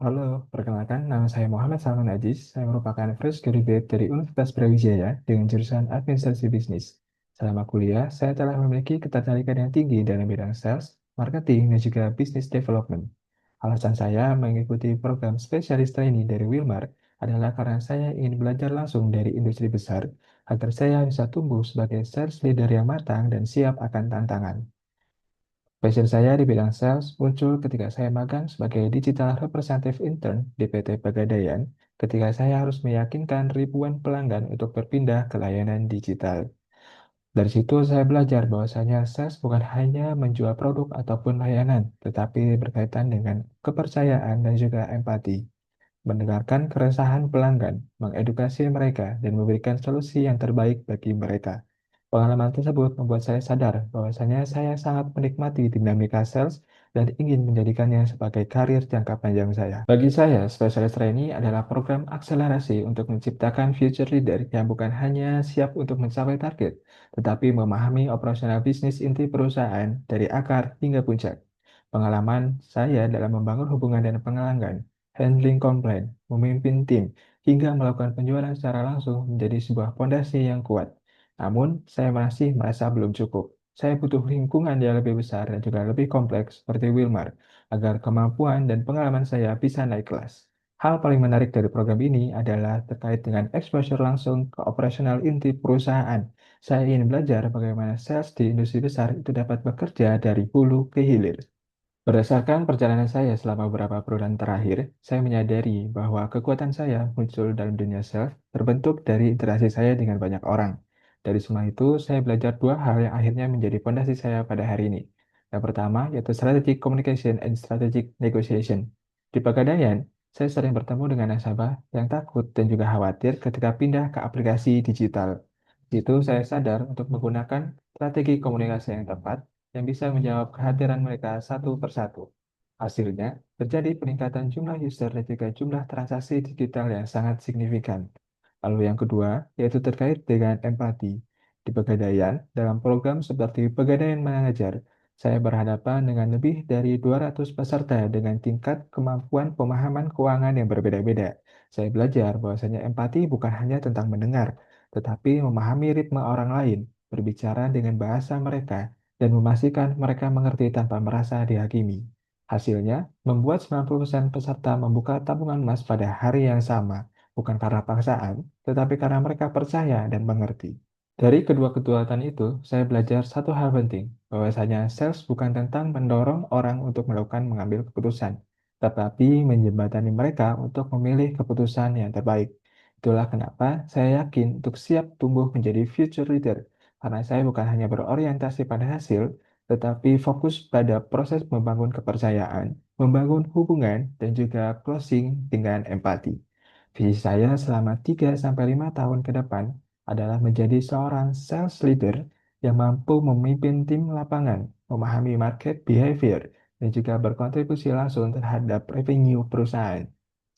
Halo, perkenalkan nama saya Muhammad Salman Aziz. Saya merupakan fresh graduate dari Universitas Brawijaya dengan jurusan Administrasi Bisnis. Selama kuliah, saya telah memiliki ketertarikan yang tinggi dalam bidang sales, marketing, dan juga business development. Alasan saya mengikuti program spesialis training dari Wilmar adalah karena saya ingin belajar langsung dari industri besar agar saya bisa tumbuh sebagai sales leader yang matang dan siap akan tantangan. Passion saya di bidang sales muncul ketika saya magang sebagai digital representative intern di PT Pegadaian, ketika saya harus meyakinkan ribuan pelanggan untuk berpindah ke layanan digital. Dari situ saya belajar bahwasanya sales bukan hanya menjual produk ataupun layanan, tetapi berkaitan dengan kepercayaan dan juga empati, mendengarkan keresahan pelanggan, mengedukasi mereka, dan memberikan solusi yang terbaik bagi mereka. Pengalaman tersebut membuat saya sadar bahwasanya saya sangat menikmati dinamika sales dan ingin menjadikannya sebagai karir jangka panjang saya. Bagi saya, spesialis trainee adalah program akselerasi untuk menciptakan future leader yang bukan hanya siap untuk mencapai target, tetapi memahami operasional bisnis inti perusahaan dari akar hingga puncak. Pengalaman saya dalam membangun hubungan dan pelanggan, handling komplain, memimpin tim, hingga melakukan penjualan secara langsung menjadi sebuah fondasi yang kuat. Namun, saya masih merasa belum cukup. Saya butuh lingkungan yang lebih besar dan juga lebih kompleks seperti Wilmar, agar kemampuan dan pengalaman saya bisa naik kelas. Hal paling menarik dari program ini adalah terkait dengan exposure langsung ke operasional inti perusahaan. Saya ingin belajar bagaimana sales di industri besar itu dapat bekerja dari hulu ke hilir. Berdasarkan perjalanan saya selama beberapa bulan terakhir, saya menyadari bahwa kekuatan saya muncul dalam dunia sales terbentuk dari interaksi saya dengan banyak orang. Dari semua itu, saya belajar dua hal yang akhirnya menjadi fondasi saya pada hari ini. Yang pertama, yaitu strategic communication and strategic negotiation. Di Pegadaian, saya sering bertemu dengan nasabah yang takut dan juga khawatir ketika pindah ke aplikasi digital. Di situ, saya sadar untuk menggunakan strategi komunikasi yang tepat yang bisa menjawab kehadiran mereka satu persatu. Hasilnya, terjadi peningkatan jumlah user dan juga jumlah transaksi digital yang sangat signifikan. Lalu yang kedua, yaitu terkait dengan empati. Di Pegadaian, dalam program seperti Pegadaian Mengajar, saya berhadapan dengan lebih dari 200 peserta dengan tingkat kemampuan pemahaman keuangan yang berbeda-beda. Saya belajar bahwasanya empati bukan hanya tentang mendengar, tetapi memahami ritme orang lain, berbicara dengan bahasa mereka, dan memastikan mereka mengerti tanpa merasa dihakimi. Hasilnya, membuat 90% peserta membuka tabungan emas pada hari yang sama, bukan karena paksaan, tetapi karena mereka percaya dan mengerti. Dari kedua kekuatan itu, saya belajar satu hal penting, bahwasanya sales bukan tentang mendorong orang untuk melakukan mengambil keputusan, tetapi menjembatani mereka untuk memilih keputusan yang terbaik. Itulah kenapa saya yakin untuk siap tumbuh menjadi future leader, karena saya bukan hanya berorientasi pada hasil, tetapi fokus pada proses membangun kepercayaan, membangun hubungan, dan juga closing dengan empati. Visi saya selama 3 sampai 5 tahun ke depan adalah menjadi seorang sales leader yang mampu memimpin tim lapangan, memahami market behavior, dan juga berkontribusi langsung terhadap revenue perusahaan.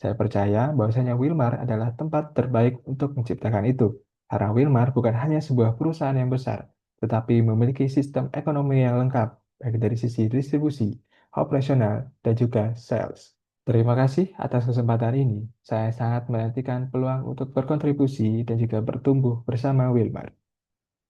Saya percaya bahwasanya Wilmar adalah tempat terbaik untuk menciptakan itu, karena Wilmar bukan hanya sebuah perusahaan yang besar, tetapi memiliki sistem ekonomi yang lengkap, baik dari sisi distribusi, operasional, dan juga sales. Terima kasih atas kesempatan ini. Saya sangat menantikan peluang untuk berkontribusi dan juga bertumbuh bersama Wilmar.